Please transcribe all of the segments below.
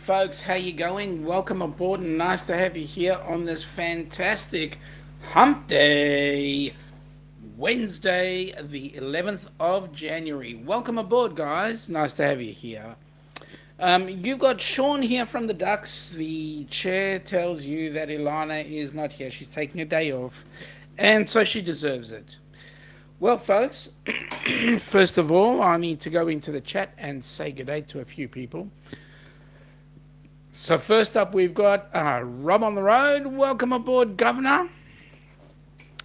folks, how you going? Welcome aboard and nice to have you here on this fantastic Humpday, Wednesday, the 11th of January. Welcome aboard, guys. Nice to have you here. You've got Sean here from the Ducks. The chair tells you that Ilana is not here. She's taking a day off, and so she deserves it. Well, folks, first of all, I need to go into the chat and say good day to a few people. So first up, we've got Rob on the road. Welcome aboard, Governor.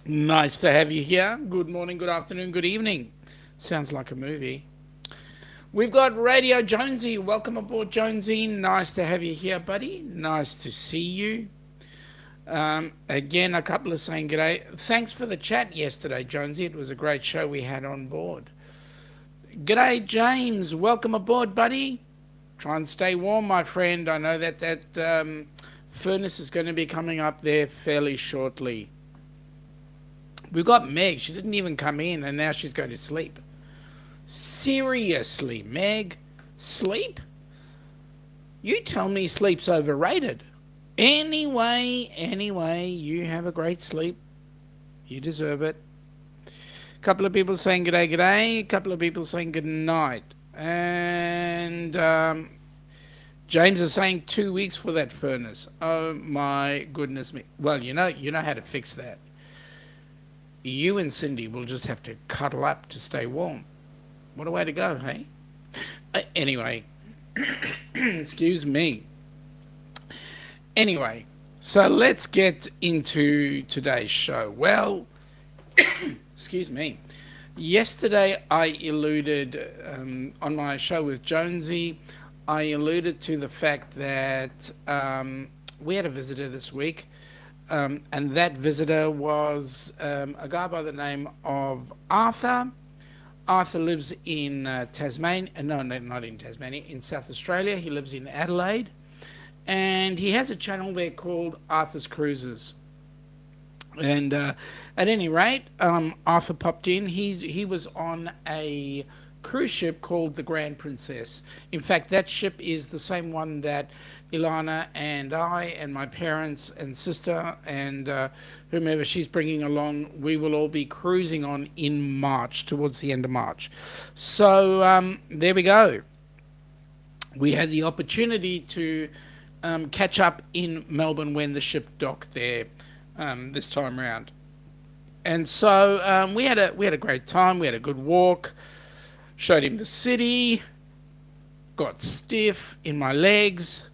Nice to have you here. Good morning, good afternoon, good evening. Sounds like a movie. We've got Radio Jonesy. Welcome aboard, Jonesy. Nice to have you here, buddy. Nice to see you. Again, a couple are saying g'day. Thanks for the chat yesterday, Jonesy. It was a great show we had on board. G'day, James. Welcome aboard, buddy. Try and stay warm, my friend. I know that furnace is going to be coming up there fairly shortly. We've got Meg. She didn't even come in, and now she's going to sleep. Seriously, Meg? Sleep? You tell me sleep's overrated. Anyway, you have a great sleep. You deserve it. A couple of people saying g'day, g'day. A couple of people saying good night. And James is saying 2 weeks for that furnace. Oh my goodness me. Well, you know how to fix that. You and Cindy will just have to cuddle up to stay warm. What a way to go, hey? Anyway, excuse me. Anyway, so let's get into today's show. Well, excuse me. Yesterday, I alluded on my show with Jonesy, I alluded to the fact that we had a visitor this week, and that visitor was a guy by the name of Arthur. Arthur lives in Tasmania. No, not in Tasmania, in South Australia. He lives in Adelaide, and he has a channel there called Arthur's Cruises. And at any rate, Arthur popped in. He was on a cruise ship called the Grand Princess. In fact, that ship is the same one that Ilana and I and my parents and sister and whomever she's bringing along, we will all be cruising on in March, towards the end of March. So there we go. We had the opportunity to catch up in Melbourne when the ship docked there. This time around, and so we had a great time. We had a good walk. Showed him the city. Got stiff in my legs.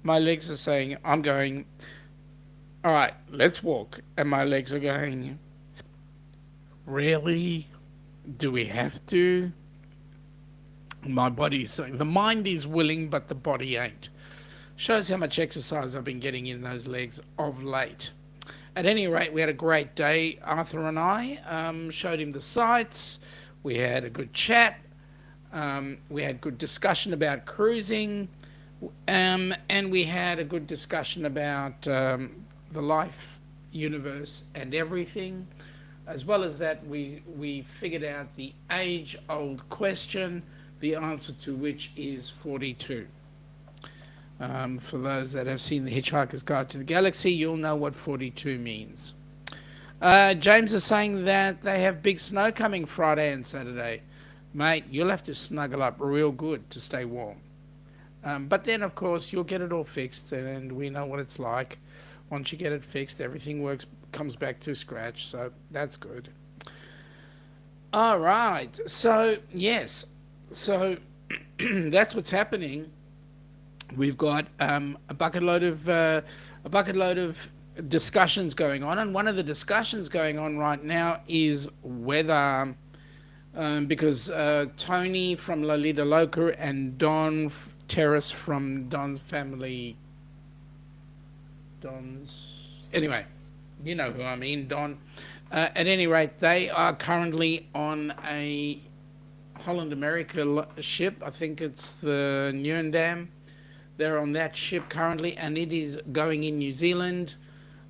My legs are saying, "I'm going. All right, let's walk." And my legs are going, "Really? Do we have to?" My body's saying, the mind is willing, but the body ain't. Shows how much exercise I've been getting in those legs of late. At any rate, we had a great day. Arthur and I showed him the sights. We had a good chat. We had good discussion about cruising. And we had a good discussion about the life, universe, and everything. As well as that, we figured out the age-old question, the answer to which is 42. For those that have seen The Hitchhiker's Guide to the Galaxy, you'll know what 42 means. James is saying that they have big snow coming Friday and Saturday. Mate, you'll have to snuggle up real good to stay warm. But then, of course, you'll get it all fixed, and we know what it's like. Once you get it fixed, everything comes back to scratch, so that's good. All right, so, yes. So, that's what's happening. We've got a bucket load of discussions going on, and one of the discussions going on right now is whether, because Tony from Lolita Loca and Don Terrace from Don's family, anyway, you know who I mean, Don. At any rate, they are currently on a Holland America ship. I think it's the Nurendam. They're on that ship currently, and it is going in New Zealand.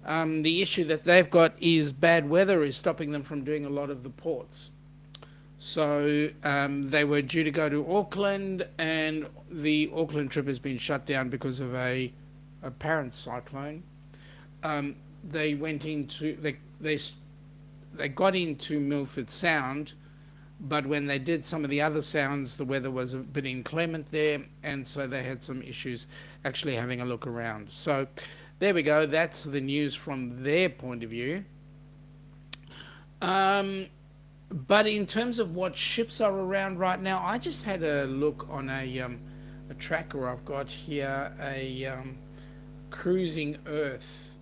The issue that they've got is bad weather is stopping them from doing a lot of the ports. So they were due to go to Auckland, and the Auckland trip has been shut down because of a apparent cyclone. They went into they got into Milford Sound, but when they did some of the other sounds, the weather was a bit inclement there, and so they had some issues actually having a look around. So there we go. That's the news from their point of view. But in terms of what ships are around right now, I just had a look on a tracker I've got here, a Cruising Earth,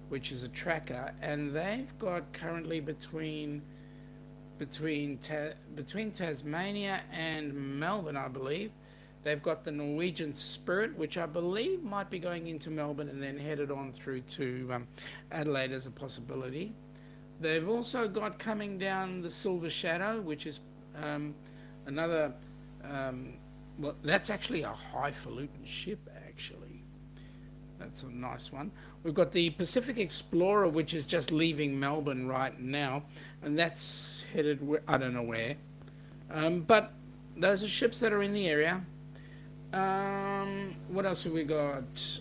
which is a tracker, and they've got currently between Tasmania and Melbourne, I believe. They've got the Norwegian Spirit, which I believe might be going into Melbourne and then headed on through to Adelaide as a possibility. They've also got coming down the Silver Shadow, which is another, well, that's actually a highfalutin ship, actually. That's a nice one. We've got the Pacific Explorer, which is just leaving Melbourne right now, and that's headed, I don't know where. But those are ships that are in the area. What else have we got?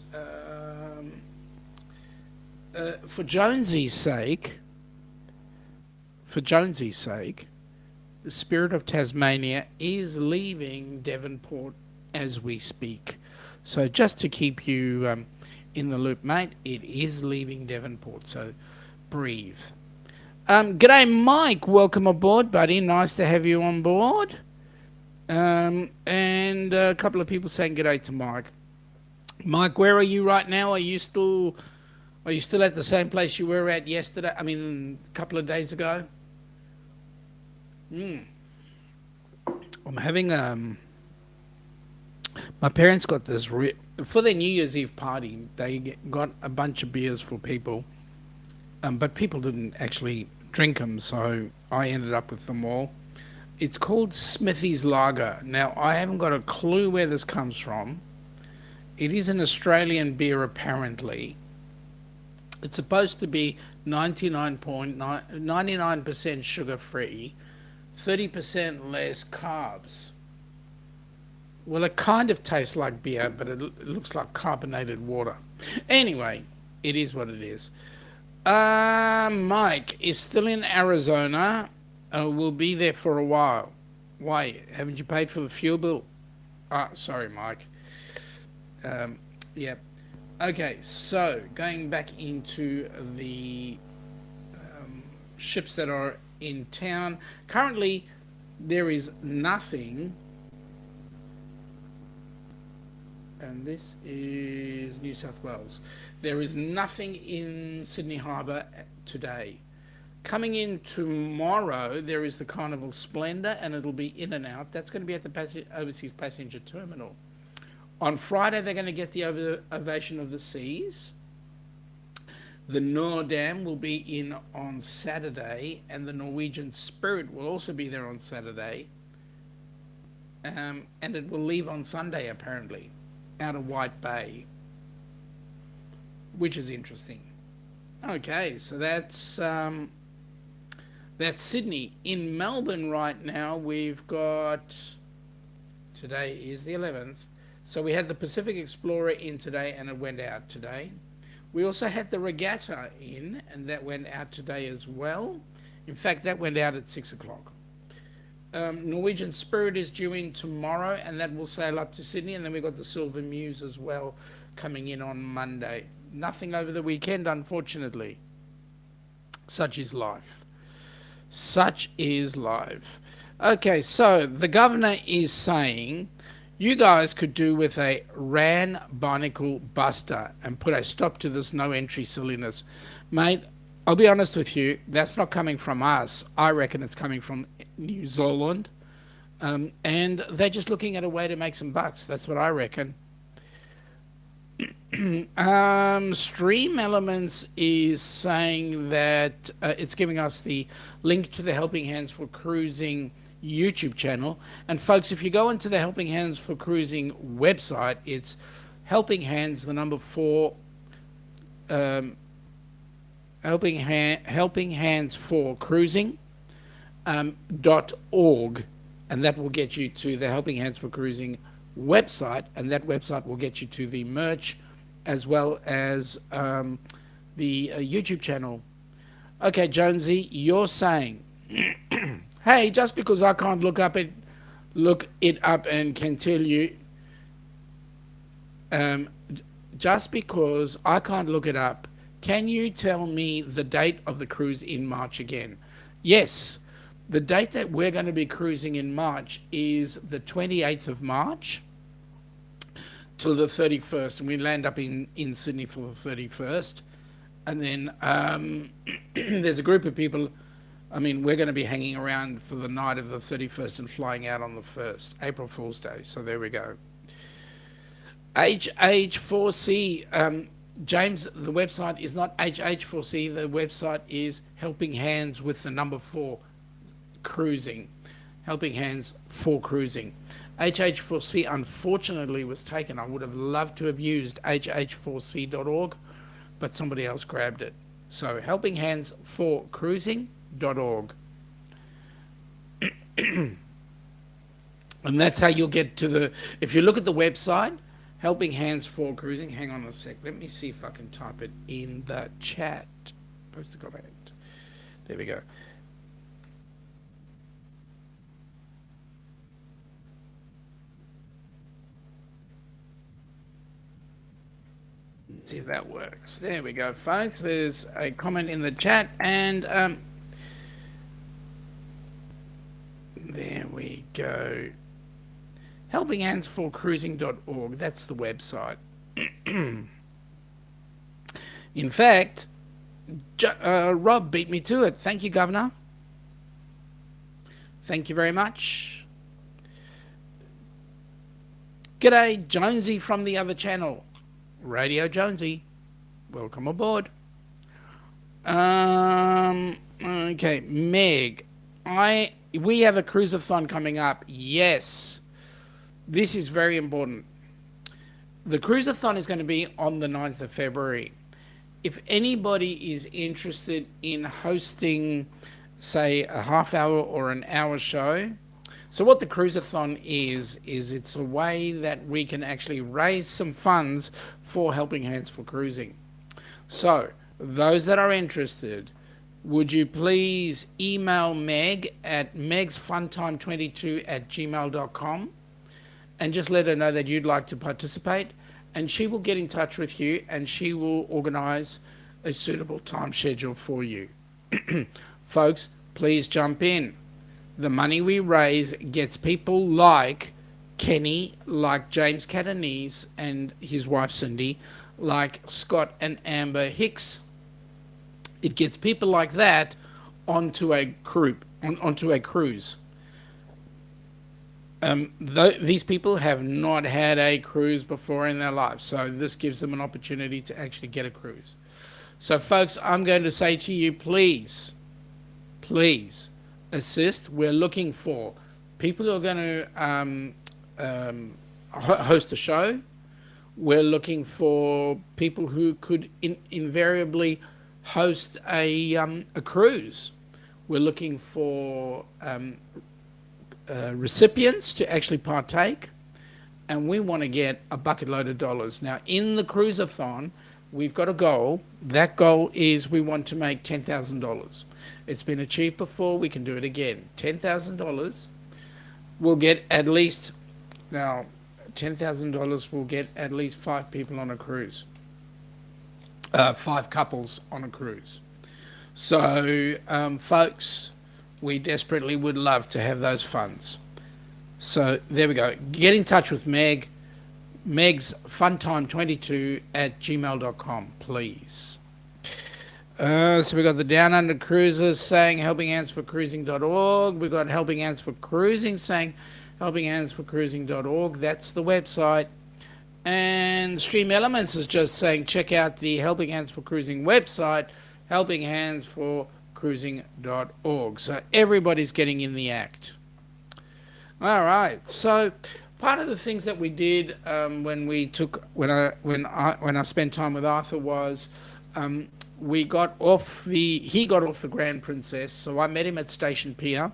For Jonesy's sake, the Spirit of Tasmania is leaving Devonport as we speak. So just to keep you in the loop, mate, it is leaving Devonport, so breathe. G'day, Mike. Welcome aboard, buddy. Nice to have you on board. And a couple of people saying g'day to Mike. Mike, where are you right now? Are you still at the same place you were at yesterday? I mean, a couple of days ago? I'm having my parents got this for their New Year's Eve party. They got a bunch of beers for people, but people didn't actually drink them, so I ended up with them all. It's called Smithy's Lager. Now, I haven't got a clue where this comes from. It is an Australian beer, apparently. It's supposed to be 99% sugar-free, 30% less carbs. Well, it kind of tastes like beer, but it looks like carbonated water. Anyway, it is what it is. Mike is still in Arizona. We'll be there for a while. Why? Haven't you paid for the fuel bill? Sorry, Mike. Yeah. Okay, so going back into the ships that are in town. Currently, there is nothing. And this is New South Wales. There is nothing in Sydney Harbour today. Coming in tomorrow, there is the Carnival Splendor, and it'll be in and out. That's going to be at the Overseas Passenger Terminal. On Friday, they're going to get the Ovation of the Seas. The Nordam will be in on Saturday, and the Norwegian Spirit will also be there on Saturday. And it will leave on Sunday, apparently, out of White Bay, which is interesting. Okay, so that's Sydney. In Melbourne right now, we've got, today is the 11th, so we had the Pacific Explorer in today, and it went out today. We also had the Regatta in, and that went out today as well. In fact, that went out at 6 o'clock. Norwegian Spirit is due in tomorrow, and that will sail up to Sydney, and then we've got the Silver Muse as well coming in on Monday. Nothing over the weekend, unfortunately. Such is life. Such is life. Okay, so the governor is saying you guys could do with a RAN barnacle buster and put a stop to this no entry silliness. Mate, I'll be honest with you, that's not coming from us. I reckon it's coming from New Zealand. And they're just looking at a way to make some bucks. That's what I reckon. Stream Elements is saying that it's giving us the link to the Helping Hands for Cruising YouTube channel. And folks, if you go into the Helping Hands for Cruising website, it's Helping Hands, the number 4, Helping Hands for Cruising. .org, and that will get you to the Helping Hands for Cruising website, and that website will get you to the merch as well as the YouTube channel. Okay, Jonesy, you're saying, hey, just because I can't look it up and can tell you, just because I can't look it up, can you tell me the date of the cruise in March again? Yes, the date that we're going to be cruising in March is the 28th of March till the 31st, and we land up in Sydney for the 31st. And then there's a group of people. I mean, we're going to be hanging around for the night of the 31st and flying out on the 1st, April Fool's Day. So there we go. HH4C, James, the website is not HH4C. The website is Helping Hands with the number 4 cruising. Helping Hands for Cruising. HH4C unfortunately was taken. I would have loved to have used hh4c.org, but somebody else grabbed it. So Helping Hands for Cruising.org. And that's how you'll get to the, if you look at the website, Helping Hands for Cruising, hang on a sec, let me see if I can type it in the chat. Post a comment. There we go. Let's see if that works. There we go, folks. There's a comment in the chat, and there we go. Helpinghandsforcruising.org. That's the website. In fact, Rob beat me to it. Thank you, Governor. Thank you very much. G'day, Jonesy from the other channel. Radio Jonesy. Welcome aboard. Okay, Meg. We have a cruise-a-thon coming up. Yes. This is very important. The cruise-a-thon is going to be on the 9th of February. If anybody is interested in hosting, say, a half-hour or an hour show, so what the cruise-a-thon is it's a way that we can actually raise some funds for Helping Hands for Cruising. So, those that are interested, would you please email Meg at megsfuntime22@gmail.com and just let her know that you'd like to participate, and she will get in touch with you and she will organize a suitable time schedule for you. Folks, please jump in. The money we raise gets people like Kenny, like James Catanese and his wife Cindy, like Scott and Amber Hicks. It gets people like that onto a cruise. These people have not had a cruise before in their lives, so this gives them an opportunity to actually get a cruise. So, folks, I'm going to say to you, please assist. We're looking for people who are going to host a show. We're looking for people who could invariably host a cruise. We're looking for recipients to actually partake, and we want to get a bucket load of dollars. Now, in the cruise-a-thon, we've got a goal. That goal is we want to make $10,000. It's been achieved before. We can do it again. $10,000 will get at least, now, $10,000 will get at least 5 people on a cruise. 5 couples on a cruise. So, folks, we desperately would love to have those funds. So there we go. Get in touch with Meg. Meg's funtime22@gmail.com, please. So we got the Down Under Cruisers saying helpinghandsforcruising.org. We've got Helping Hands for Cruising saying helpinghandsforcruising.org. That's the website. And Stream Elements is just saying check out the Helping Hands for Cruising website, helpinghandsforcruising.org. So everybody's getting in the act. All right. So part of the things that we did when I spent time with Arthur was he got off the Grand Princess, so I met him at Station Pier,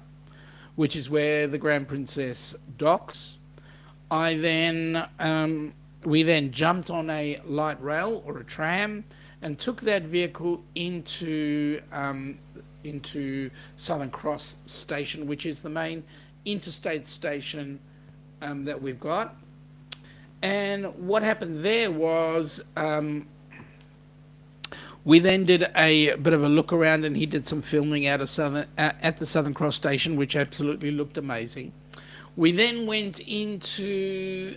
which is where the Grand Princess docks. I then we then jumped on a light rail or a tram and took that vehicle into Southern Cross Station, which is the main interstate station that we've got. And what happened there was we then did a bit of a look around, and he did some filming out of at the Southern Cross Station, which absolutely looked amazing. We then went into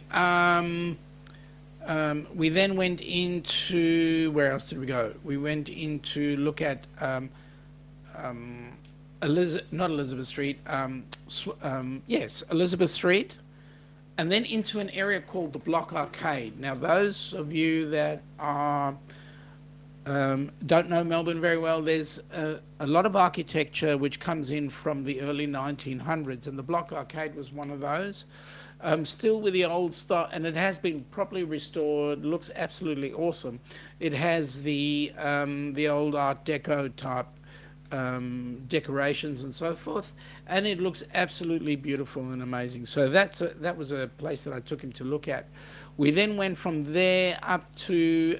where else did we go? We went into look at not Elizabeth Street, yes, Elizabeth Street, and then into an area called the Block Arcade. Now, those of you that are don't know Melbourne very well, there's a lot of architecture which comes in from the early 1900s, and the Block Arcade was one of those. Still with the old style, and it has been properly restored, looks absolutely awesome. It has the old Art Deco type decorations and so forth, and it looks absolutely beautiful and amazing. So that was a place that I took him to look at. We then went from there up to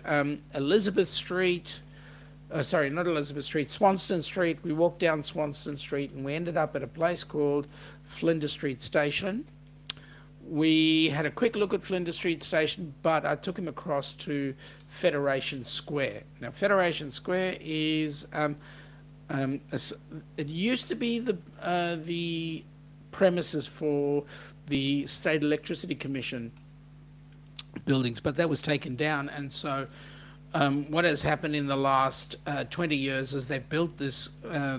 Elizabeth Street, sorry, not Elizabeth Street, Swanston Street. We walked down Swanston Street and we ended up at a place called Flinders Street Station. We had a quick look at Flinders Street Station, but I took him across to Federation Square. Now, Federation Square is it used to be the premises for the State Electricity Commission buildings, but that was taken down, and so what has happened in the last 20 years is they've built this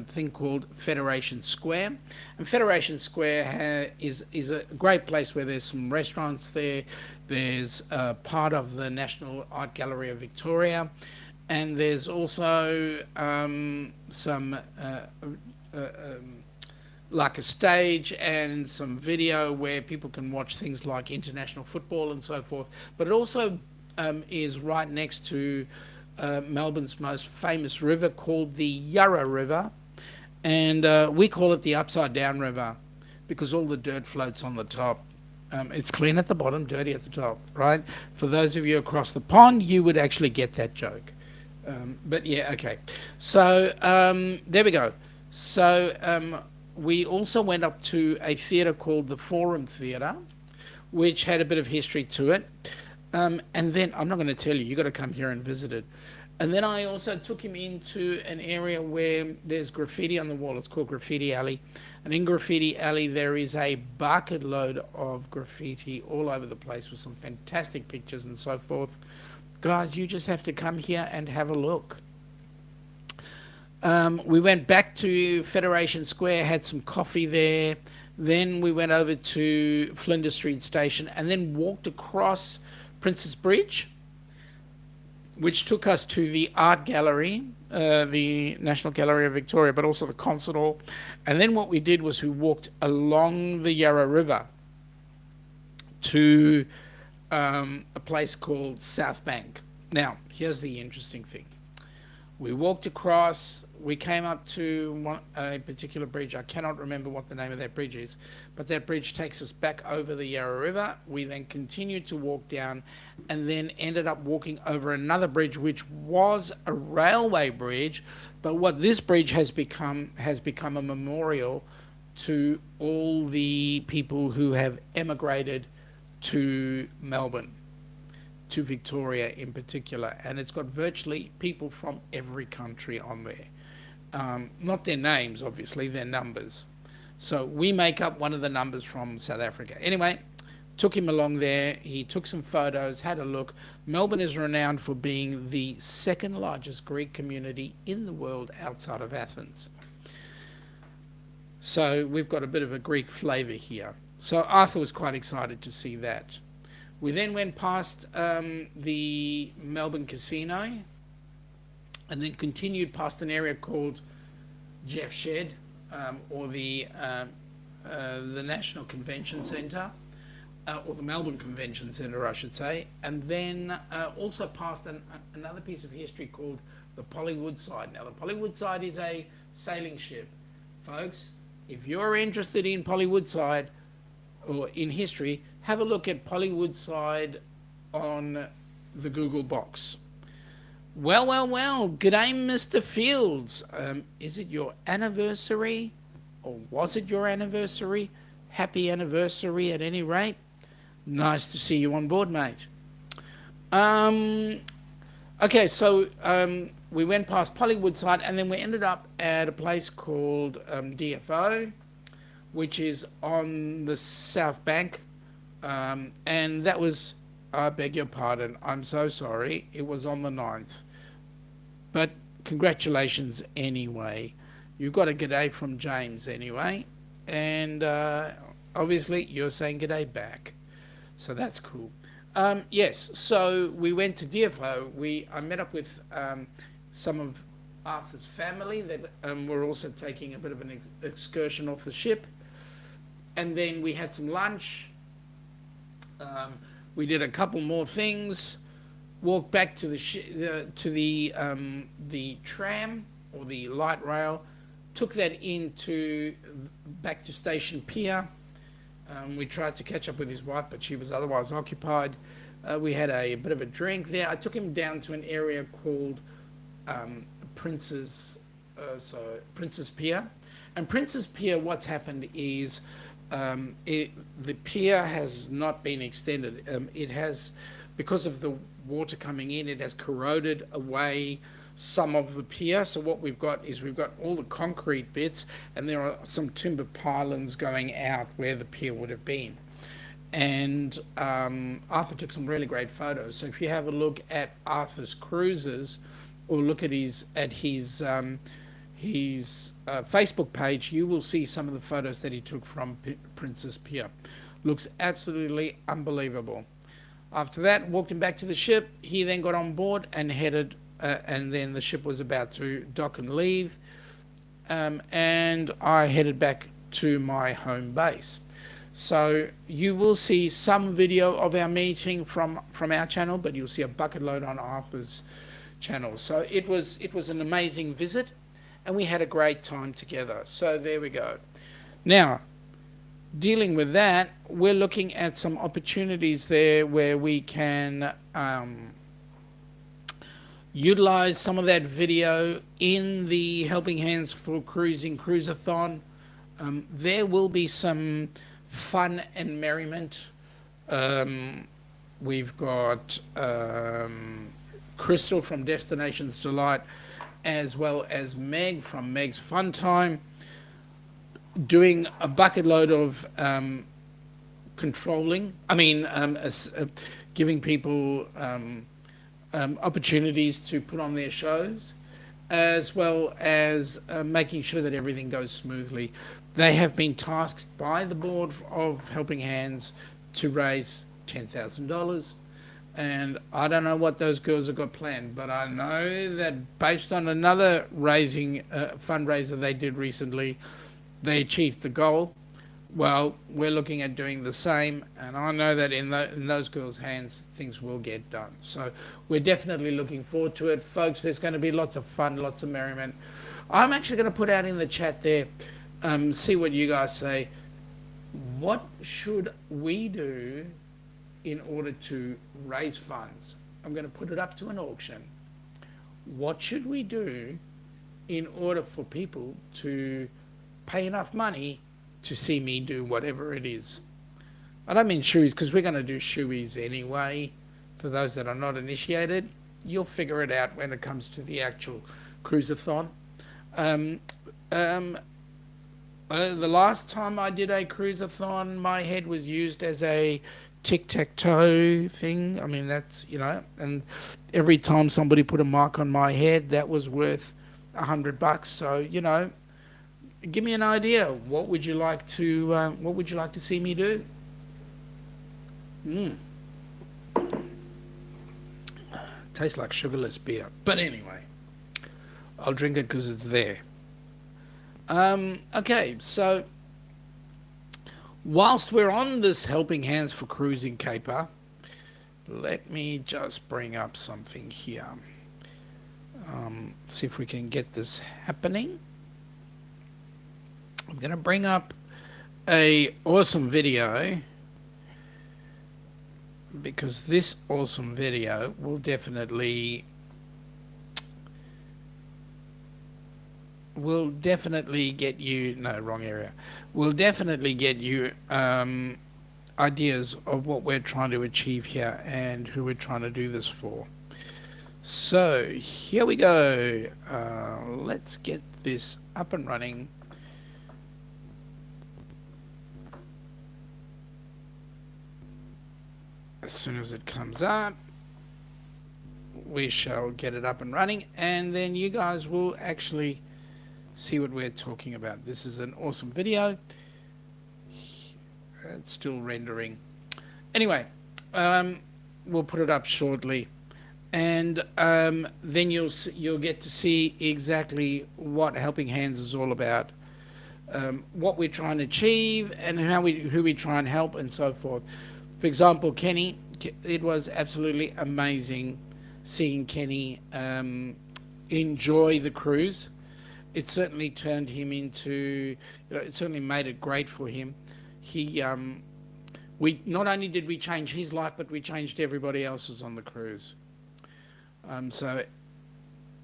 thing called Federation Square. And Federation Square is a great place where there's some restaurants there. There's part of the National Art Gallery of Victoria, and there's also some like a stage and some video where people can watch things like international football and so forth. But it also is right next to Melbourne's most famous river called the Yarra River, and we call it the Upside Down River because all the dirt floats on the top. It's clean at the bottom, dirty at the top, right? For those of you across the pond, you would actually get that joke. But yeah, okay. So there we go. So we also went up to a theatre called the Forum Theatre, which had a bit of history to it. And then, I'm not going to tell you, you've got to come here and visit it. And then I also took him into an area where there's graffiti on the wall. It's called Graffiti Alley. And in Graffiti Alley, there is a bucket load of graffiti all over the place with some fantastic pictures and so forth. Guys, you just have to come here and have a look. We went back to Federation Square, had some coffee there. Then we went over to Flinders Street Station and then walked across Princess Bridge, which took us to the Art Gallery, the National Gallery of Victoria, but also the Concert Hall. And then what we did was we walked along the Yarra River to a place called South Bank. Now, here's the interesting thing. We walked across, we came up to a particular bridge. I cannot remember what the name of that bridge is, but that bridge takes us back over the Yarra River. We then continued to walk down and then ended up walking over another bridge, which was a railway bridge, but what this bridge has become a memorial to all the people who have emigrated to Melbourne, to Victoria in particular, and it's got virtually people from every country on there. Not their names, obviously, their numbers. So we make up one of the numbers from South Africa. Anyway, took him along there. He took some photos, had a look. Melbourne is renowned for being the second largest Greek community in the world outside of Athens. So we've got a bit of a Greek flavour here. So Arthur was quite excited to see that. We then went past the Melbourne Casino and then continued past an area called Jeff Shed, or the National Convention Centre, or the Melbourne Convention Centre, I should say, and then also past another piece of history called the Polly Woodside. Now, the Polly Woodside is a sailing ship. Folks, if you're interested in Polly Woodside or in history, have a look at Polly Woodside on the Google box. Well, g'day, Mr. Fields. Is it your anniversary, or was it your anniversary? Happy anniversary at any rate. Nice to see you on board, mate. Okay, so we went past Polly Woodside, and then we ended up at a place called DFO, which is on the South Bank, and that was, I beg your pardon, I'm so sorry, it was on the 9th. But congratulations anyway. You got a g'day from James anyway, and obviously you're saying g'day back, so that's cool. Yes, so we went to DFO. I met up with some of Arthur's family that were also taking a bit of an excursion off the ship, and then we had some lunch. We did a couple more things. Walked back to the tram or the light rail. Took that back to Station Pier. We tried to catch up with his wife, but she was otherwise occupied. We had a bit of a drink there. I took him down to an area called Princess Pier. And Princess Pier, what's happened is the pier has not been extended. It has, because of the water coming in, it has corroded away some of the pier. So what we've got is we've got all the concrete bits, and there are some timber pylons going out where the pier would have been. And Arthur took some really great photos. So if you have a look at Arthur's cruises, or look at his Facebook page, you will see some of the photos that he took from Princess Pier. Looks absolutely unbelievable. After that, walked him back to the ship. He then got on board and headed, and then the ship was about to dock and leave, and I headed back to my home base. So you will see some video of our meeting from our channel, but you'll see a bucket load on Arthur's channel. So it was an amazing visit, and we had a great time together. So there we go. Now, dealing with that, we're looking at some opportunities there where we can utilize some of that video in the Helping Hands for Cruising Cruiseathon. There will be some fun and merriment. We've got Crystal from Destinations Delight, as well as Meg from Meg's Fun Time, doing a bucket load of giving people opportunities to put on their shows, as well as making sure that everything goes smoothly. They have been tasked by the board of Helping Hands to raise $10,000. And I don't know what those girls have got planned, but I know that based on another fundraiser they did recently, they achieved the goal. Well, we're looking at doing the same, and I know that in those girls' hands, things will get done. So we're definitely looking forward to it. Folks, there's going to be lots of fun, lots of merriment. I'm actually going to put out in the chat there, see what you guys say. What should we do in order to raise funds? I'm going to put it up to an auction. What should we do in order for people to pay enough money to see me do whatever it is? I don't mean shoeies, because we're going to do shoeies anyway. For those that are not initiated, you'll figure it out when it comes to the actual cruiseathon. The last time I did a cruiseathon, my head was used as a tic-tac-toe thing. I mean, that's, and every time somebody put a mark on my head, that was worth $100. So, give me an idea. What would you like to see me do? Tastes like sugarless beer, but anyway, I'll drink it because it's there. Okay, so whilst we're on this Helping Hands for Cruising caper, let me just bring up something here. See if we can get this happening. I'm going to bring up a awesome video, because this awesome video will definitely get you, no, wrong area, will definitely get you ideas of what we're trying to achieve here and who we're trying to do this for. So here we go. Let's get this up and running. As soon as it comes up, we shall get it up and running, and then you guys will actually see what we're talking about. This is an awesome video. It's still rendering. Anyway, we'll put it up shortly, and then you'll get to see exactly what Helping Hands is all about, what we're trying to achieve, and who we try and help, and so forth. For example, Kenny, it was absolutely amazing seeing Kenny enjoy the cruise. It certainly turned him into, it certainly made it great for him. He, we not only did we change his life, but we changed everybody else's on the cruise. So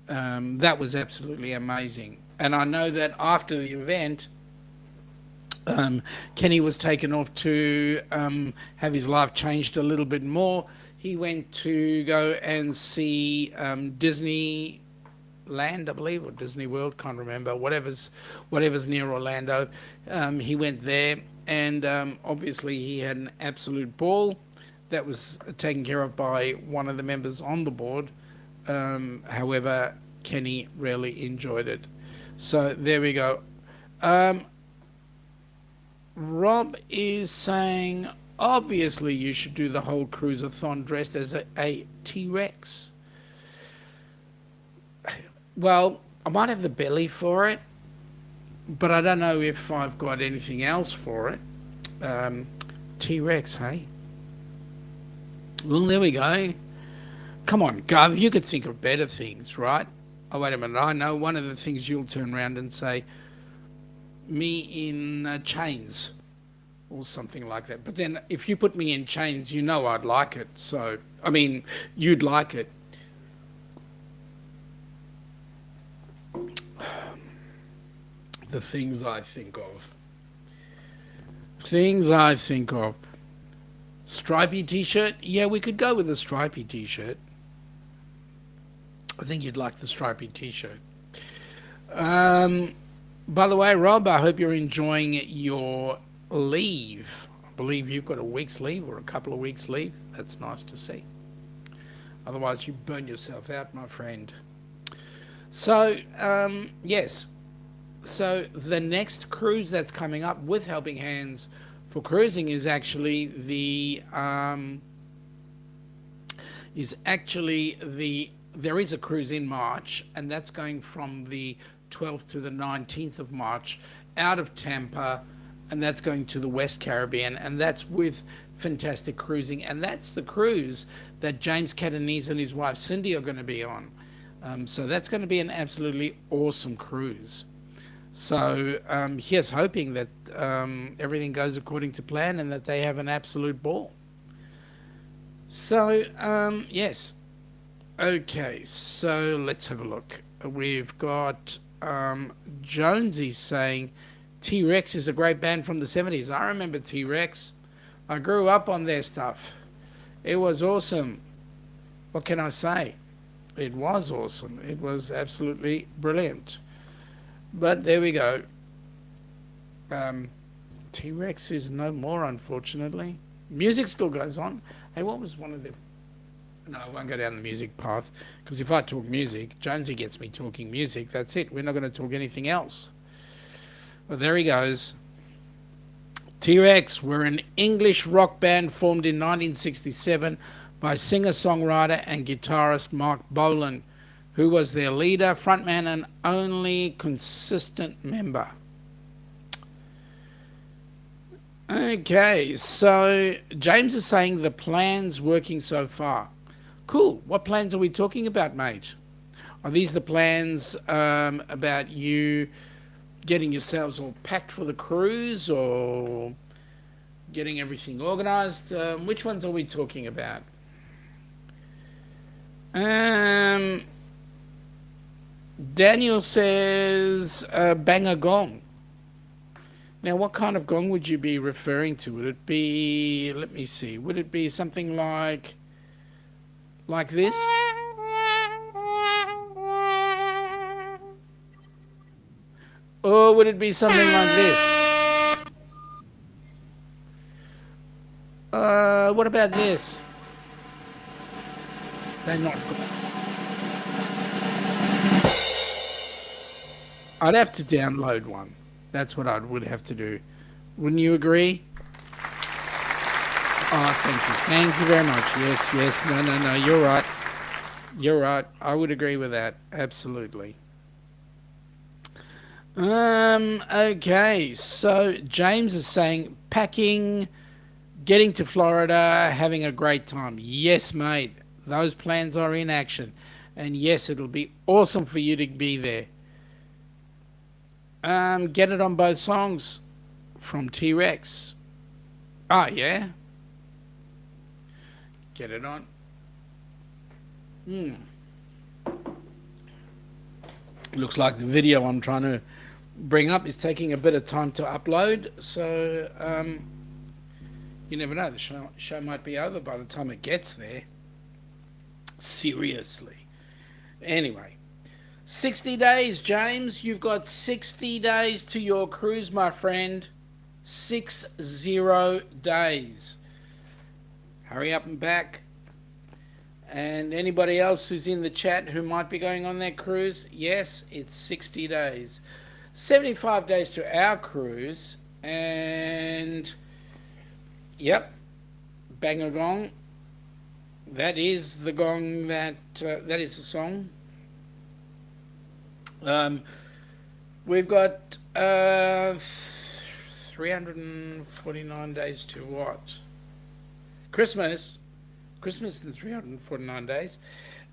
that was absolutely amazing. And I know that after the event, Kenny was taken off to have his life changed a little bit more. He went to go and see Disneyland, I believe, or Disney World, can't remember, whatever's near Orlando. He went there, and obviously he had an absolute ball. That was taken care of by one of the members on the board. However, Kenny really enjoyed it. So there we go. Rob is saying, obviously you should do the whole cruise-a-thon dressed as a T-Rex. Well, I might have the belly for it, but I don't know if I've got anything else for it. T-Rex, hey? Well, there we go. Come on, Gov, you could think of better things, right? Oh, wait a minute, I know one of the things you'll turn around and say, me in chains or something like that. But then if you put me in chains, you know I'd like it. So, I mean, you'd like it. The things I think of. Things I think of. Stripy t-shirt? Yeah, we could go with a stripy t-shirt. I think you'd like the stripy t-shirt. By the way, Rob, I hope you're enjoying your leave. I believe you've got a week's leave or a couple of weeks' leave. That's nice to see. Otherwise, you burn yourself out, my friend. So, yes. So, the next cruise that's coming up with Helping Hands for Cruising is actually there is a cruise in March, and that's going from the 12th to the 19th of March out of Tampa, and that's going to the West Caribbean, and that's with Fintastic Cruising, and that's the cruise that James Catanese and his wife Cindy are going to be on. So that's going to be an absolutely awesome cruise. So here's hoping that everything goes according to plan and that they have an absolute ball. So yes. Okay, so let's have a look. We've got Jonesy saying T-Rex is a great band from the 70s. I remember T-Rex. I grew up on their stuff. It was awesome. What can I say? It was awesome. It was absolutely brilliant. But there we go. T-Rex is no more, unfortunately. Music still goes on. Hey, what was one of the... No, I won't go down the music path, because if I talk music, Jonesy gets me talking music. That's it. We're not going to talk anything else. Well, there he goes. T-Rex were an English rock band formed in 1967 by singer-songwriter and guitarist Mark Bolan, who was their leader, frontman, and only consistent member. Okay, so James is saying the plan's working so far. Cool. What plans are we talking about, mate? Are these the plans about you getting yourselves all packed for the cruise, or getting everything organized? Which ones are we talking about? Daniel says bang a gong. Now, what kind of gong would you be referring to? Would it be, let me see, would it be something like this? Or would it be something like this? What about this? They're not good. I'd have to download one. That's what I would have to do. Wouldn't you agree? Oh, thank you. Thank you very much. Yes, yes. No. You're right. You're right. I would agree with that. Absolutely. Okay. So James is saying packing, getting to Florida, having a great time. Yes, mate. Those plans are in action. And yes, it'll be awesome for you to be there. Get it on both songs from T-Rex. Oh, yeah? Get it on. Looks like the video I'm trying to bring up is taking a bit of time to upload. So, you never know. The show might be over by the time it gets there. Seriously. Anyway. 60 days, James. You've got 60 days to your cruise, my friend. 60 days. Hurry up and back. And anybody else who's in the chat who might be going on their cruise, yes, it's 60 days. 75 days to our cruise. And, yep, bang a gong. That is the gong that is the song. We've got 349 days to what? Christmas in 349 days.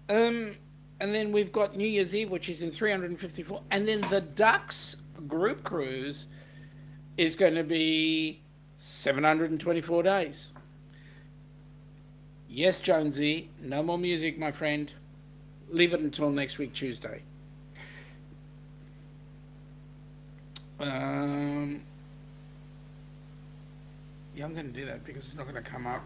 And then we've got New Year's Eve, which is in 354. And then the Ducks Group Cruise is going to be 724 days. Yes, Jonesy, no more music, my friend. Leave it until next week, Tuesday. Yeah, I'm going to do that because it's not going to come up.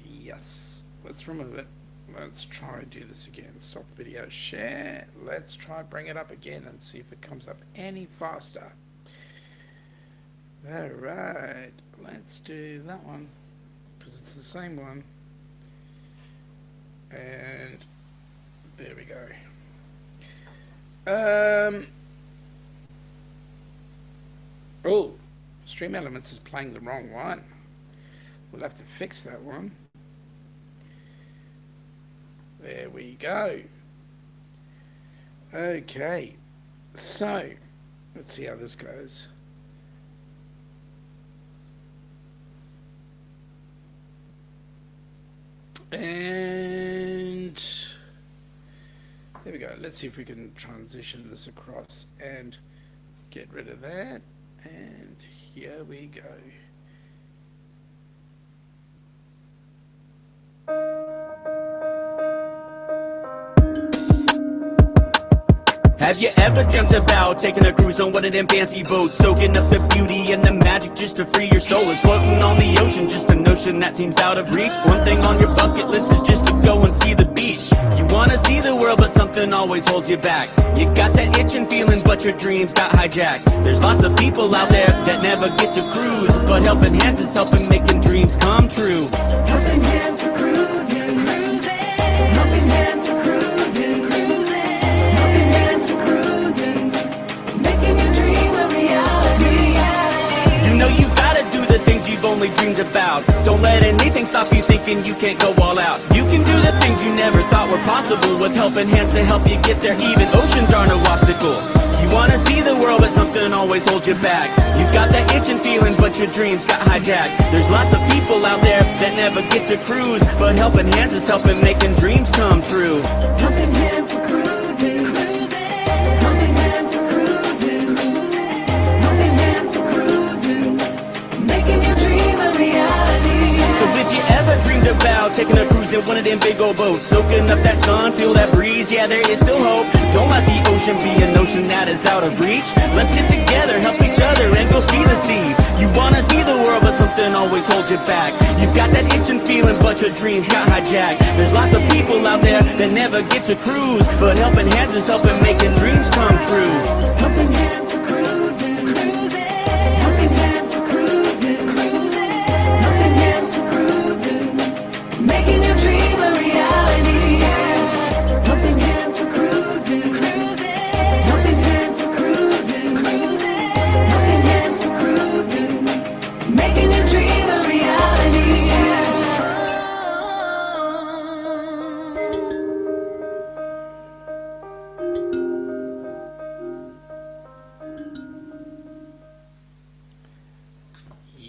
Yes. Let's remove it. Let's try do this again. Stop video share. Let's try bring it up again and see if it comes up any faster. All right. Let's do that one because it's the same one. And there we go. Oh, Stream Elements is playing the wrong one. We'll have to fix that one. There we go. Okay, so let's see how this goes. And there we go. Let's see if we can transition this across and get rid of that. And here we go. Have you ever dreamt about taking a cruise on one of them fancy boats, soaking up the beauty and the magic just to free your soul, and floating on the ocean, just a notion that seems out of reach? One thing on your bucket list is just to go and see the beach. You wanna see the world, but something always holds you back. You got that itching feeling, but your dreams got hijacked. There's lots of people out there that never get to cruise, but Helping Hands is helping making dreams come true. Helping Hands for cruising, cruising. Helping Hands for cruising, cruising. Helping Hands for cruising, making your dream a reality. You know you gotta do the things you've only dreamed about. Don't let anything stop you thinking you can't go all out. You can do the things you never thought were possible with Helping Hands to help you get there. Even oceans aren't no obstacle. You wanna see the world, but something always holds you back. You got that itching feeling, but your dreams got hijacked. There's lots of people out there that never get to cruise, but helping hands is helping making dreams come true. Helping hands for cruising, cruising. Helping hands for cruising, cruising. Helping hands for cruising. Making your dreams a reality. So if you ever dreamed about taking a cruise in one of them big old boats, soaking up that sun, feel that breeze, yeah, there is still hope. Don't let the ocean be an ocean that is out of reach. Let's get together, help each other, and go see the sea. You wanna see the world, but something always holds you back. You've got that itching feeling, but your dreams got hijacked. There's lots of people out there that never get to cruise, but helping hands is helping making dreams come true. Helping hands for cruising, cruising. Helping hands for cruising, cruising. Helping hands for cruising. Making your dream a reality. Helping hands for cruising, cruising. Helping hands for cruising, cruising. Helping hands for cruising. Making your dream a reality.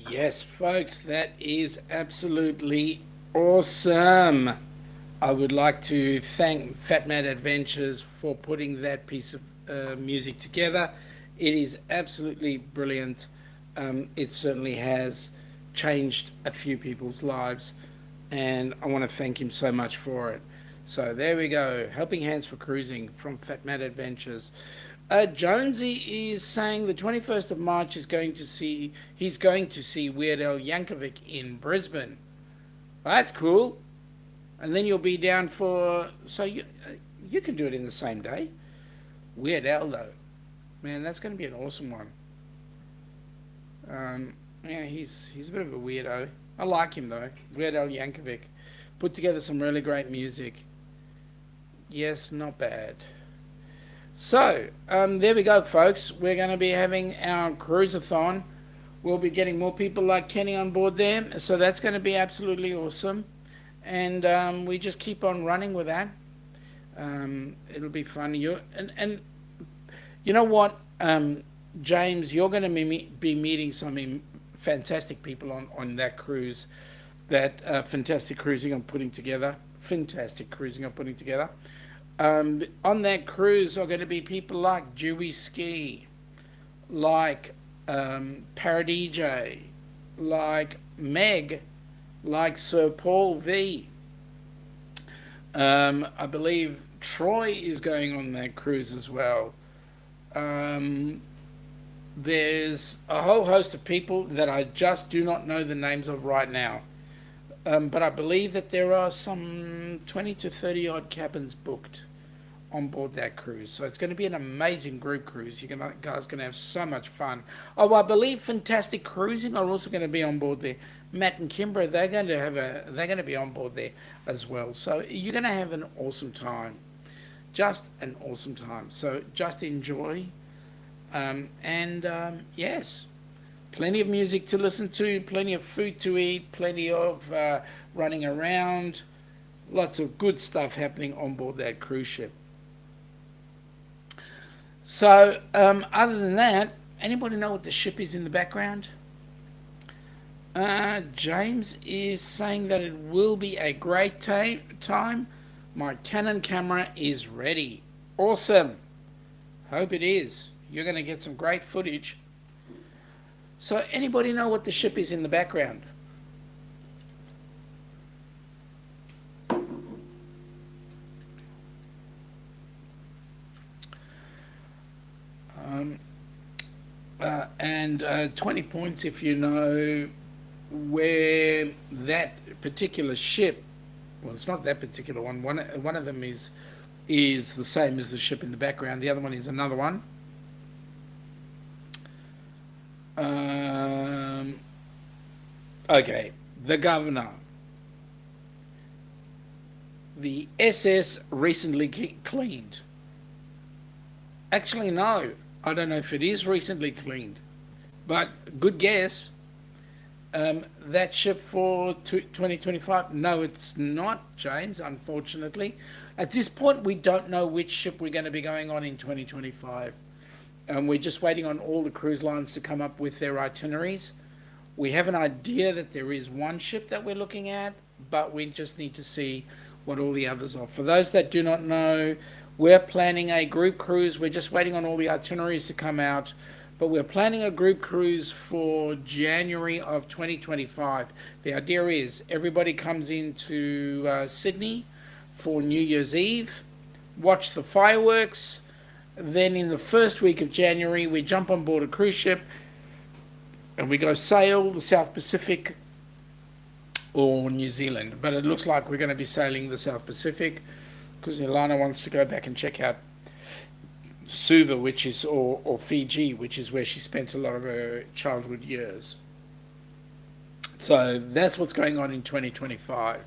Yes, folks, that is absolutely awesome. I would like to thank FatMat Adventures for putting that piece of music together. It is absolutely brilliant. It certainly has changed a few people's lives, and I want to thank him so much for it. So there we go, Helping Hands for Cruising from FatMat Adventures. Jonesy is saying the 21st of March he's going to see Weird Al Yankovic in Brisbane. Well, that's cool. And then you'll be down for, so you can do it in the same day. Weird Al though, man, that's going to be an awesome one. Yeah, he's a bit of a weirdo. I like him though. Weird Al Yankovic put together some really great music. Yes, not bad. So, there we go, folks. We're going to be having our cruise-a-thon. We'll be getting more people like Kenny on board there, so that's going to be absolutely awesome. And we just keep on running with that. It'll be fun. And you know what, James, you're going to be meeting some fantastic people on that cruise, that Fantastic Cruising I'm putting together. Fantastic Cruising I'm putting together. On that cruise are going to be people like U.C.s, like Paradij, like Meg, like Sir Paul V. I believe Troy is going on that cruise as well. There's a whole host of people that I just do not know the names of right now. But I believe that there are some 20 to 30 odd cabins booked on board that cruise. So it's going to be an amazing group cruise. You guys are going to have so much fun. Oh, I believe Fantastic Cruising are also going to be on board there. Matt and Kimbra, they're going to be on board there as well. So you're going to have an awesome time. Just an awesome time. So just enjoy. Yes. Plenty of music to listen to, plenty of food to eat, plenty of running around, lots of good stuff happening on board that cruise ship. So, other than that, anybody know what the ship is in the background? James is saying that it will be a great time. My Canon camera is ready. Awesome. Hope it is. You're going to get some great footage. So anybody know what the ship is in the background? And 20 points if you know where that particular ship, well, it's not that particular one. One of them is the same as the ship in the background. The other one is another one. Okay, the Governor. The SS recently cleaned. Actually, no. I don't know if it is recently cleaned. But good guess. That ship for 2025? No, it's not, James, unfortunately. At this point, we don't know which ship we're going to be going on in 2025. We're just waiting on all the cruise lines to come up with their itineraries. We have an idea that there is one ship that we're looking at, but we just need to see what all the others are. For those that do not know, we're planning a group cruise. We're just waiting on all the itineraries to come out, but we're planning a group cruise for January of 2025. The idea is everybody comes into Sydney for New Year's Eve, watch the fireworks. Then in the first week of January, we jump on board a cruise ship and we go sail the South Pacific or New Zealand. But it looks like we're going to be sailing the South Pacific because Ilana wants to go back and check out Suva, which is, or Fiji, which is where she spent a lot of her childhood years. So that's what's going on in 2025.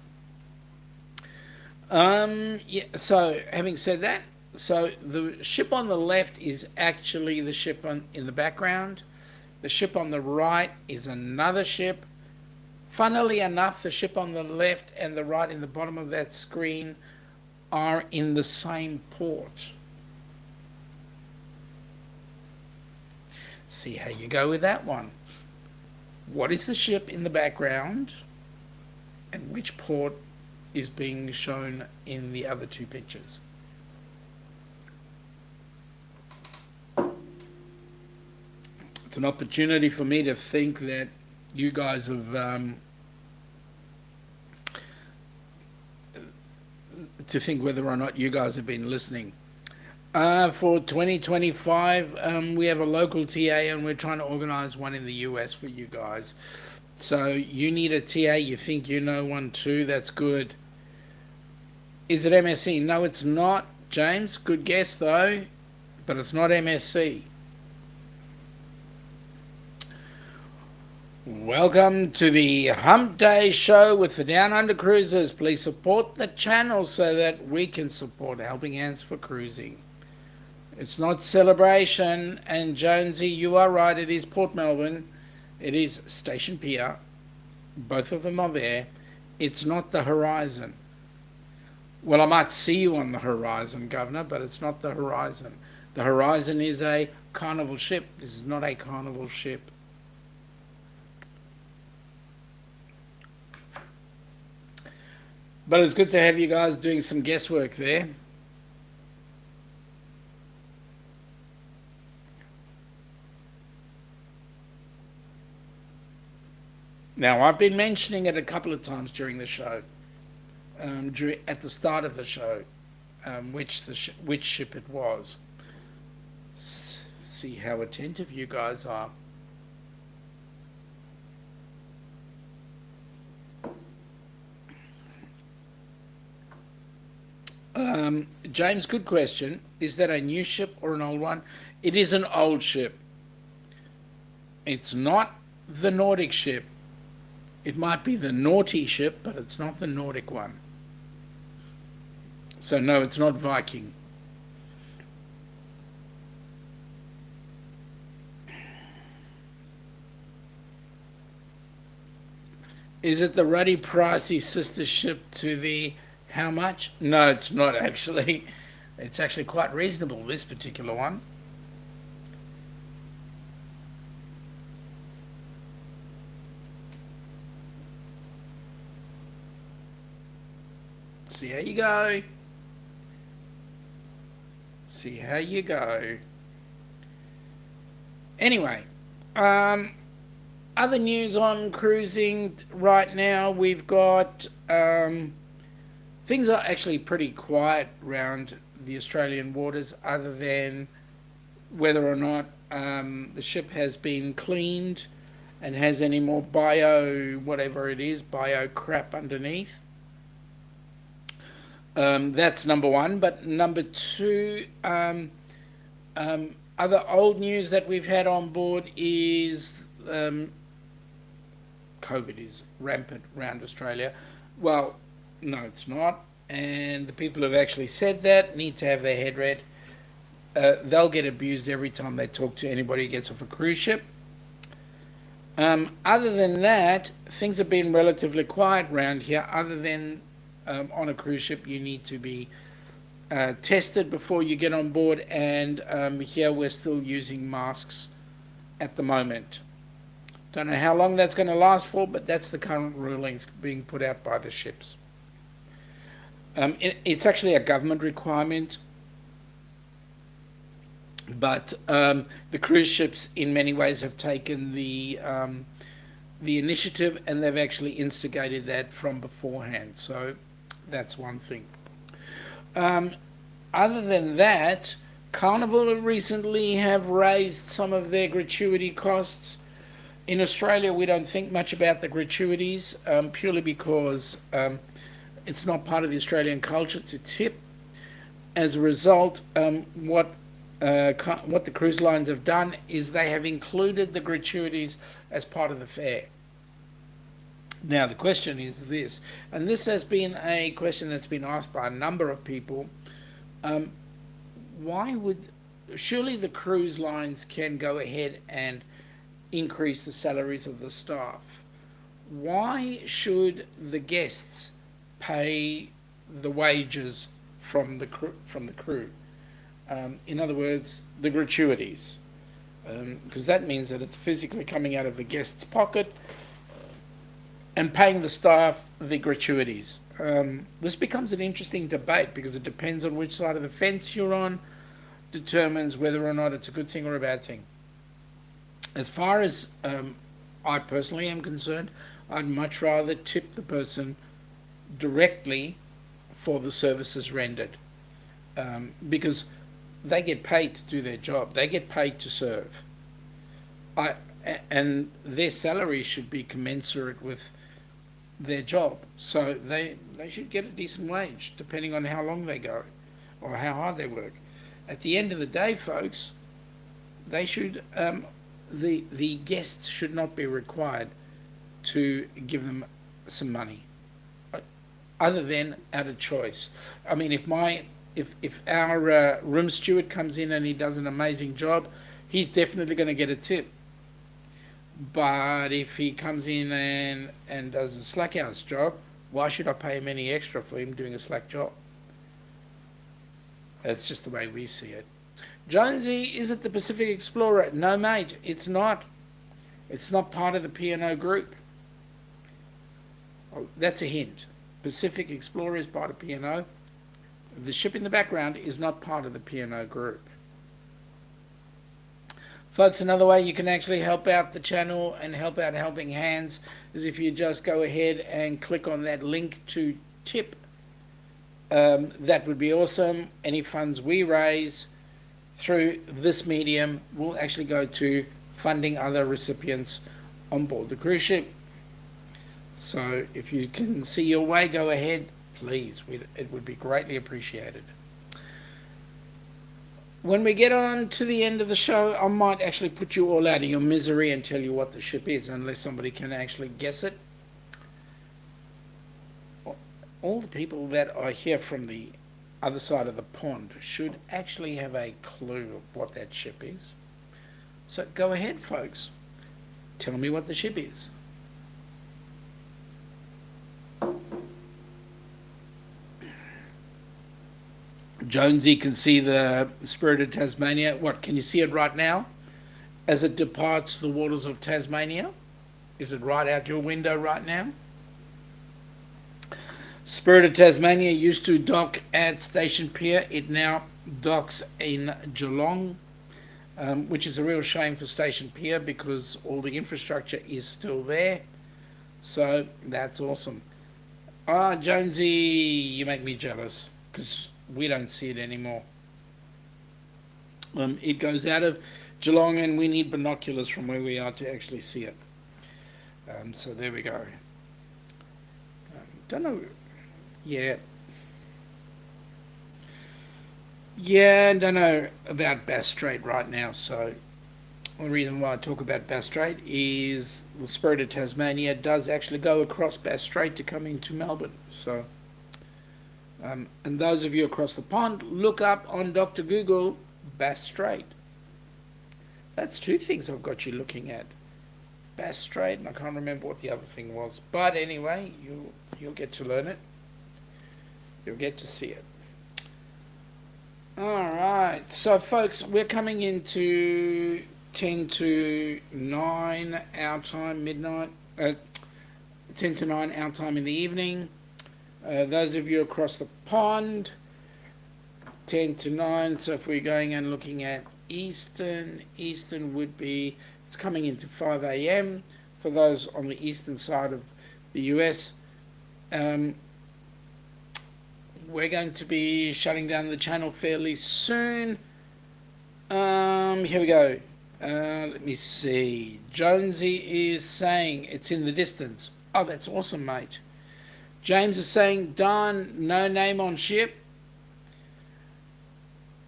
So having said that, so the ship on the left is actually the ship in the background. The ship on the right is another ship. Funnily enough, the ship on the left and the right in the bottom of that screen are in the same port. See how you go with that one. What is the ship in the background and which port is being shown in the other two pictures? It's an opportunity for me to think that you guys have to think whether or not you guys have been listening. For 2025, we have a local TA and we're trying to organize one in the U.S. for you guys. So you need a TA, you think you know one too, that's good. Is it MSC? No, it's not, James. Good guess though, but it's not MSC. Welcome to the Humpday show with the Down Under Cruisers. Please support the channel so that we can support Helping Hands for Cruising. It's not Celebration, and Jonesy, you are right, it is Port Melbourne. It is Station Pier. Both of them are there. It's not the Horizon. Well, I might see you on the Horizon, Governor, but it's not the Horizon. The Horizon is a carnival ship. This is not a carnival ship. But it's good to have you guys doing some guesswork there. Now, I've been mentioning it a couple of times during the show, at the start of the show, which ship it was. See how attentive you guys are. James, good question. Is that a new ship or an old one? It is an old ship. It's not the Nordic ship. It might be the naughty ship, but it's not the Nordic one. So no, it's not Viking. Is it the ruddy pricey sister ship to the how much? No, it's not actually. It's actually quite reasonable, this particular one. See how you go. See how you go. Anyway, other news on cruising right now, we've got things are actually pretty quiet around the Australian waters, other than whether or not the ship has been cleaned and has any more bio crap underneath. That's number one. But number two, other old news that we've had on board is COVID is rampant around Australia. Well, no, it's not. And the people who've actually said that need to have their head read. They'll get abused every time they talk to anybody who gets off a cruise ship. Other than that, things have been relatively quiet around here, other than on a cruise ship you need to be tested before you get on board, and here we're still using masks at the moment. Don't know how long that's going to last for, but that's the current rulings being put out by the ships. It's actually a government requirement, but the cruise ships in many ways have taken the initiative, and they've actually instigated that from beforehand. So that's one thing. Other than that, Carnival recently have raised some of their gratuity costs. In Australia, we don't think much about the gratuities, purely because it's not part of the Australian culture to tip. As a result, what the cruise lines have done is they have included the gratuities as part of the fare. Now, the question is this, and this has been a question that's been asked by a number of people. Surely the cruise lines can go ahead and increase the salaries of the staff. Why should the guests pay the wages from the crew? In other words, the gratuities, because that means that it's physically coming out of the guest's pocket and paying the staff the gratuities. This becomes an interesting debate because it depends on which side of the fence you're on, determines whether or not it's a good thing or a bad thing. As far as I personally am concerned, I'd much rather tip the person directly for the services rendered, because they get paid to do their job. They get paid to serve. And their salary should be commensurate with their job. So they should get a decent wage, depending on how long they go or how hard they work. At the end of the day, folks, they should the guests should not be required to give them some money, other than out of choice. I mean, if our room steward comes in and he does an amazing job, he's definitely going to get a tip. But if he comes in and does a slack house job, why should I pay him any extra for him doing a slack job? That's just the way we see it. Jonesy, is it the Pacific Explorer? No, mate, it's not. It's not part of the P&O group. Oh, that's a hint. Pacific Explorer is part of P&O. The ship in the background is not part of the P&O group. Folks, another way you can actually help out the channel and help out Helping Hands is if you just go ahead and click on that link to tip. That would be awesome. Any funds we raise through this medium will actually go to funding other recipients on board the cruise ship. So if you can see your way, go ahead, please. It would be greatly appreciated. When we get on to the end of the show, I might actually put you all out of your misery and tell you what the ship is, unless somebody can actually guess it. All the people that are here from the other side of the pond should actually have a clue of what that ship is. So go ahead, folks. Tell me what the ship is. Jonesy can see the Spirit of Tasmania. What, can you see it right now as it departs the waters of Tasmania? Is it right out your window right now? Spirit of Tasmania used to dock at Station Pier. It now docks in Geelong, which is a real shame for Station Pier because all the infrastructure is still there. So that's awesome. Ah, Jonesy, you make me jealous because we don't see it anymore. It goes out of Geelong and we need binoculars from where we are to actually see it. So there we go. Don't know. Yeah, I don't know about Bass Strait right now, so the reason why I talk about Bass Strait is the Spirit of Tasmania does actually go across Bass Strait to come into Melbourne. So, and those of you across the pond, look up on Dr. Google Bass Strait. That's two things I've got you looking at. Bass Strait, and I can't remember what the other thing was. But anyway, you'll get to learn it. You'll get to see it. All right. So, folks, we're coming into 10 to 9 our time, midnight. 10 to 9 our time in the evening. Those of you across the pond, 10 to 9. So, if we're going and looking at Eastern would be, it's coming into 5 a.m. for those on the eastern side of the U.S. We're going to be shutting down the channel fairly soon. Here we go. Let me see. Jonesy is saying it's in the distance. Oh, that's awesome, mate. James is saying, darn, no name on ship.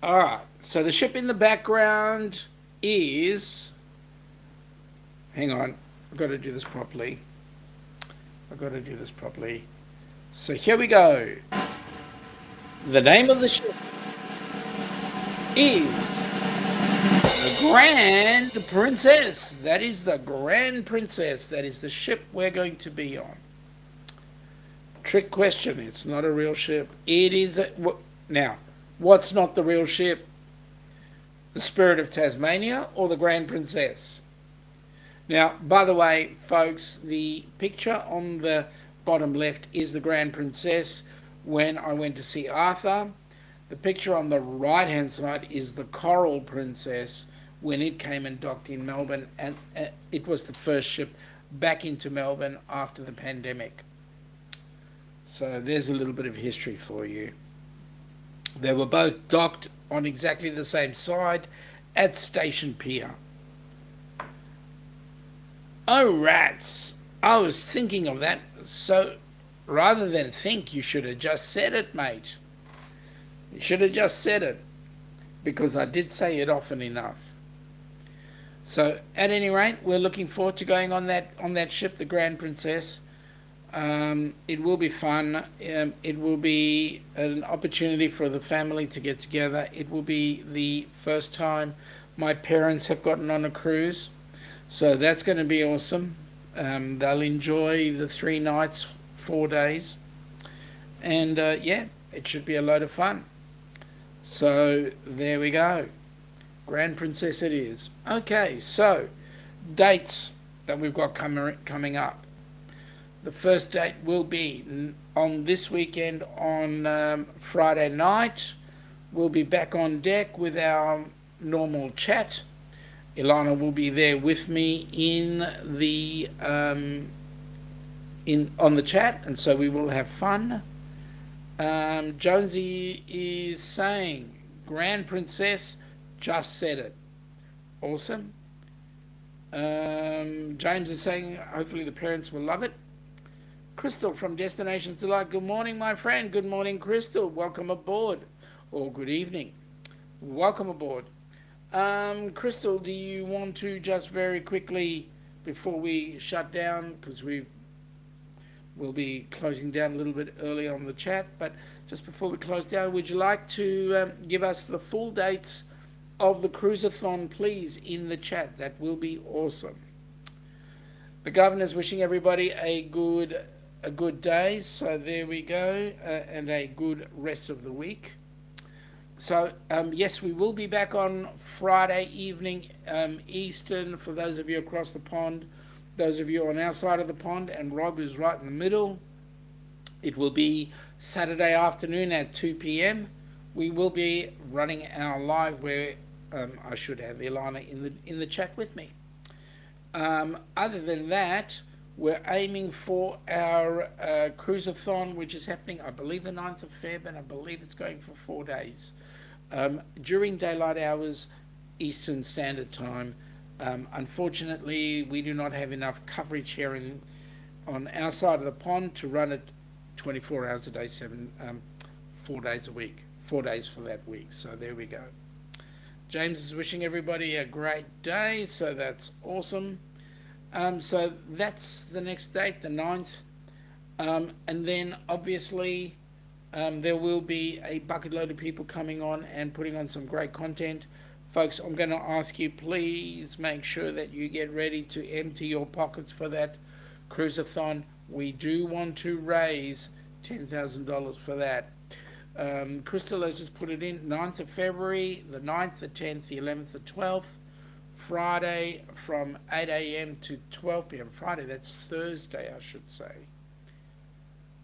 All right. So the ship in the background is... Hang on. I've got to do this properly. So here we go. The name of the ship is the Grand Princess. That is the Grand Princess. That is the ship we're going to be on. Trick question. It's not a real ship. It is now, what's not the real ship? The Spirit of Tasmania or the Grand Princess? Now, by the way, folks, the picture on the bottom left is the Grand Princess when I went to see Arthur. The picture on the right hand side is the Coral Princess when it came and docked in Melbourne, and it was the first ship back into Melbourne after the pandemic. So there's a little bit of history for you. They were both docked on exactly the same side at Station Pier. Oh, rats. I was thinking of that. So rather than think, you should have just said it, mate. You should have just said it, because I did say it often enough. So at any rate, we're looking forward to going on that ship, the Grand Princess. It will be fun. It will be an opportunity for the family to get together. It will be the first time my parents have gotten on a cruise. So that's going to be awesome. They'll enjoy the 3 nights, 4 days. And yeah, it should be a load of fun. So there we go. Grand Princess it is. Okay, so dates that we've got coming up. The first date will be on this weekend on Friday night. We'll be back on deck with our normal chat. Ilana will be there with me in the on the chat, and so we will have fun. Jonesy is saying, Grand Princess, just said it. Awesome. James is saying, hopefully the parents will love it. Crystal from Destinations Delight, good morning, my friend. Good morning, Crystal. Welcome aboard. Or good evening. Welcome aboard. Crystal, do you want to just very quickly, before we shut down, because we'll be closing down a little bit early on the chat, but just before we close down, would you like to give us the full dates of the cruiseathon, please, in the chat? That will be awesome. The governor's wishing everybody a good day, so there we go, and a good rest of the week. So yes, we will be back on Friday evening Eastern for those of you across the pond, those of you on our side of the pond, and Rob is right in the middle. It will be Saturday afternoon at 2 p.m. We will be running our live where I should have Ilana in the chat with me. Other than that, we're aiming for our cruiseathon, which is happening, I believe, the 9th of Feb, and I believe it's going for 4 days. During daylight hours, Eastern Standard Time. Unfortunately, we do not have enough coverage here on our side of the pond to run it 24 hours a day, 4 days a week, 4 days for that week. So there we go. James is wishing everybody a great day, so that's awesome. So that's the next date, the 9th. And then obviously there will be a bucket load of people coming on and putting on some great content. Folks, I'm going to ask you, please make sure that you get ready to empty your pockets for that cruiseathon. We do want to raise $10,000 for that. Crystal has just put it in, 9th of February, the 9th, the 10th, the 11th, the 12th, Friday from 8 a.m. to 12 p.m. Friday, that's Thursday, I should say.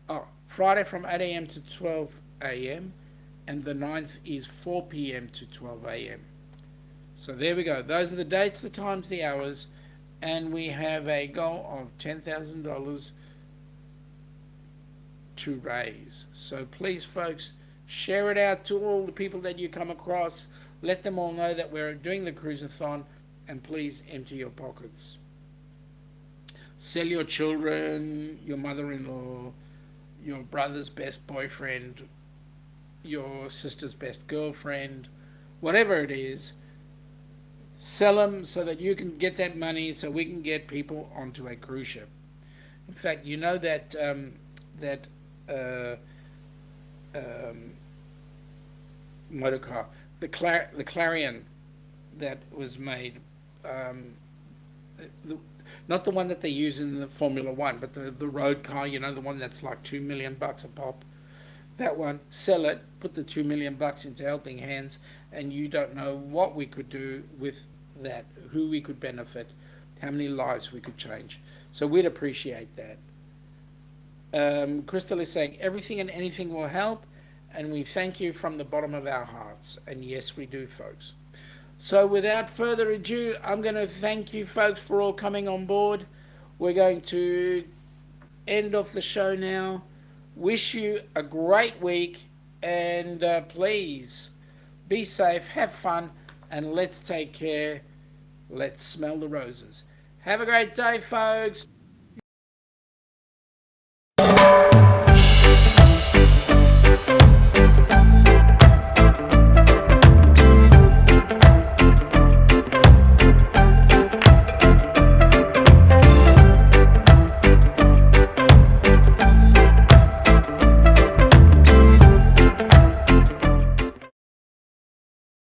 Oh, Friday from 8 a.m. to 12 a.m. and the 9th is 4 p.m. to 12 a.m. So there we go. Those are the dates, the times, the hours, and we have a goal of $10,000 to raise. So please, folks, share it out to all the people that you come across. Let them all know that we're doing the cruise-a-thon, and please empty your pockets. Sell your children, your mother-in-law, your brother's best boyfriend, your sister's best girlfriend, whatever it is. Sell them so that you can get that money, so we can get people onto a cruise ship. In fact, you know that motor car, the Clarion that was made, not the one that they use in the Formula One, but the road car, you know, the one that's like $2 million a pop. That one, sell it, put the $2 million into helping hands, and you don't know what we could do with that, who we could benefit, how many lives we could change. So we'd appreciate that. Crystal is saying everything and anything will help, and we thank you from the bottom of our hearts. And yes, we do, folks. So without further ado, I'm going to thank you, folks, for all coming on board. We're going to end off the show now. Wish you a great week, and please be safe, have fun, and let's take care. Let's smell the roses. Have a great day, folks.